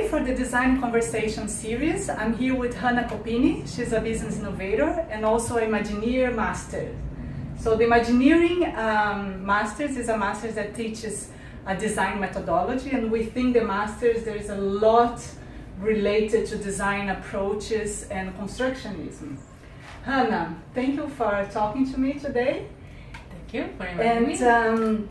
for the Design Conversation series, I'm here with Hannah Copini. She's a business innovator and also Imagineer Master. So the Imagineering Masters is a master's that teaches a design methodology, and within the masters there is a lot related to design approaches and constructionism. Hannah, thank you for talking to me today. Thank you for inviting me.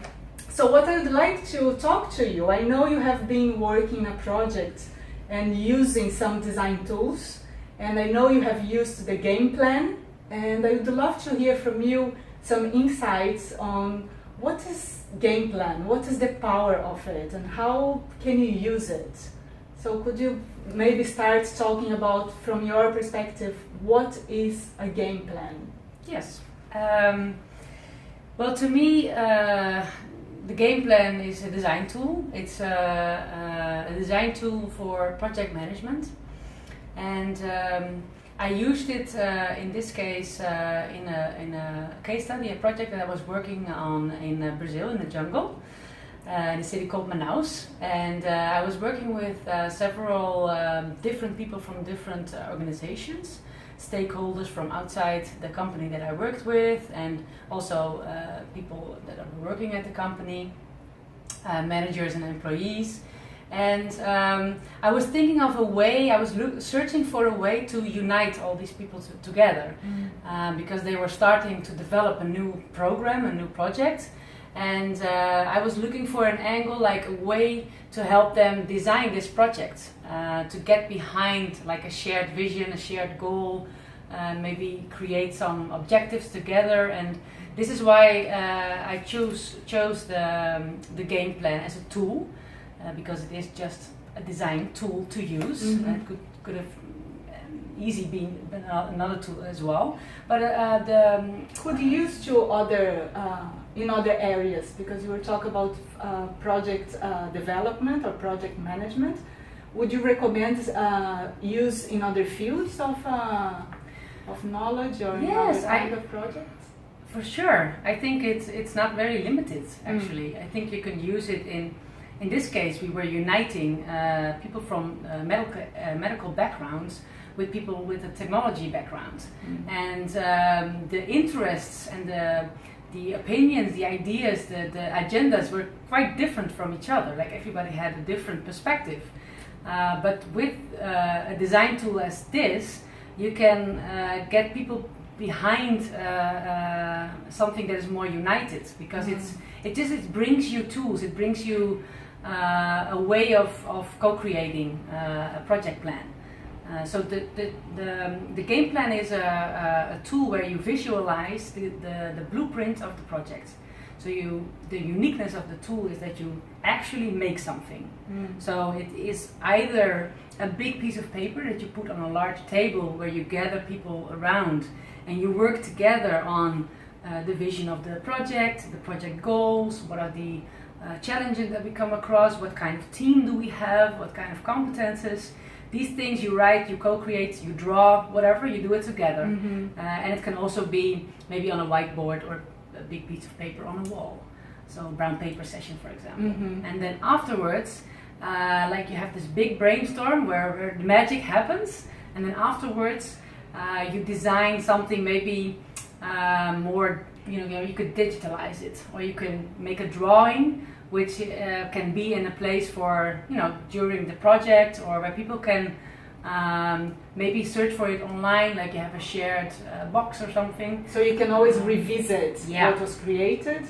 So what I would like to talk to you, I know you have been working a project and using some design tools, and I know you have used the GamePlan, and I would love to hear from you some insights on what is GamePlan, what is the power of it, and how can you use it? So could you maybe start talking about, from your perspective, what is a GamePlan? Yes. Well, to me, the GamePlan is a design tool. It's a design tool for project management, and I used it in this case in a case study, a project that I was working on in Brazil, in the jungle, in a city called Manaus, and I was working with several different people from different organizations, stakeholders from outside the company that I worked with, and also people that are working at the company, managers and employees. And I was thinking of a way, I was searching for a way to unite all these people together, because they were starting to develop a new program, a new project. And I was looking for an angle, like a way to help them design this project, to get behind like a shared vision, a shared goal, maybe create some objectives together. And this is why I chose the GamePlan as a tool, because it is just a design tool to use. It could have easy been another tool as well. But could you use to other in other areas, because you were talking about project development or project management. Would you recommend use in other fields of knowledge or yes, other kind of projects? For sure. I think it's not very limited, actually. I think you can use it in this case. We were uniting people from medical backgrounds with people with a technology background, and the interests and the opinions, the ideas, the agendas were quite different from each other. Like everybody had a different perspective, but with a design tool as this, you can get people behind something that is more united, because it brings you tools, it brings you a way of co-creating a project plan. So the GamePlan is a tool where you visualize the blueprint of the project. So the uniqueness of the tool is that you actually make something. So it is either a big piece of paper that you put on a large table where you gather people around and you work together on the vision of the project goals, what are the challenges that we come across, what kind of team do we have, what kind of competences. These things you write, you co-create, you draw, whatever, you do it together. And it can also be maybe on a whiteboard or a big piece of paper on a wall. So brown paper session, for example. And then afterwards, like you have this big brainstorm where the magic happens, and then afterwards you design something maybe more, you could digitalize it, or you can make a drawing which can be in a place for, during the project, or where people can maybe search for it online, like you have a shared box or something. So you can always revisit what was created.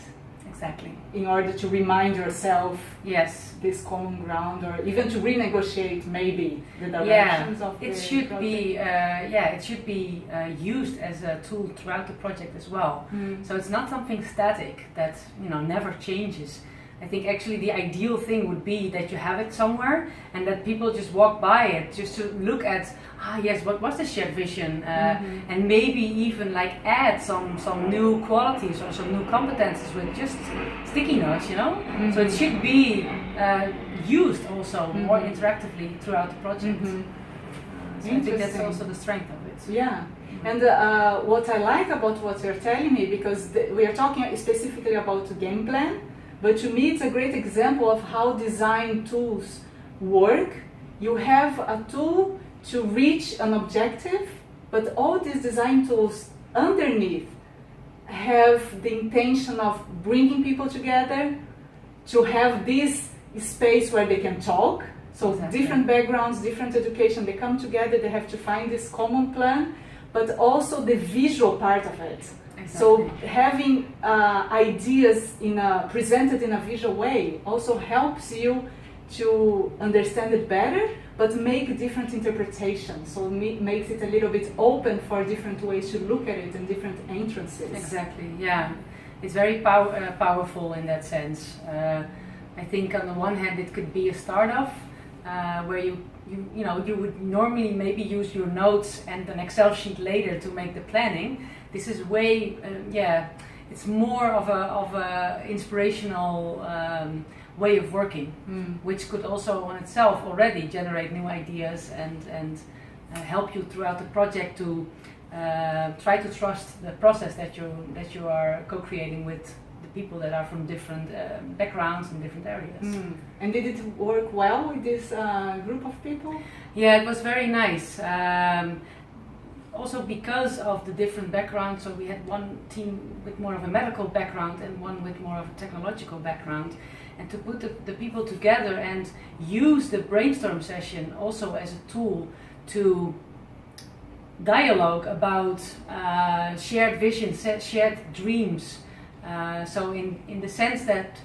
Exactly. In order to remind yourself this common ground, or even to renegotiate maybe the directions of it the should project. it should be used as a tool throughout the project as well. So it's not something static that never changes. I think actually the ideal thing would be that you have it somewhere and that people just walk by it just to look at, what was the shared vision, and maybe even like add some new qualities or some new competences with just sticky notes, So it should be used also more interactively throughout the project. So I think that's also the strength of it. Yeah. And what I like about what you're telling me, because we are talking specifically about the GamePlan, but to me it's a great example of how design tools work you have a tool to reach an objective, but all these design tools underneath have the intention of bringing people together, to have this space where they can talk. So Exactly. different backgrounds, different education, they come together, they have to find this common plan, but also the visual part of it. Exactly. So having ideas presented in a visual way also helps you to understand it better, but make different interpretations. So makes it a little bit open for different ways to look at it and different entrances. Exactly, yeah. It's very powerful in that sense. I think on the one hand it could be a start-off where you would normally maybe use your notes and an Excel sheet later to make the planning. This is way, it's more of a inspirational way of working, which could also on itself already generate new ideas and help you throughout the project to try to trust the process that you are co-creating with the people that are from different backgrounds and different areas. And did it work well with this group of people? Yeah, it was very nice. Also because of the different backgrounds, so we had one team with more of a medical background and one with more of a technological background, and to put the people together and use the brainstorm session also as a tool to dialogue about shared visions, shared dreams. So in the sense that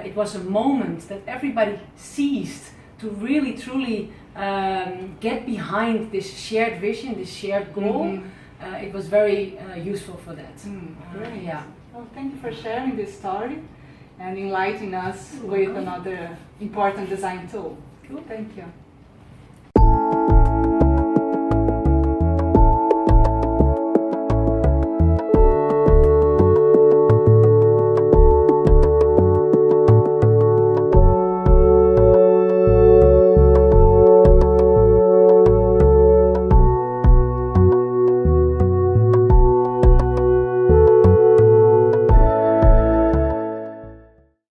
it was a moment that everybody seized to really truly get behind this shared vision, this shared goal. It was very useful for that. Great. Yeah. Well, thank you for sharing this story and enlightening us with another important design tool. Cool. Thank you.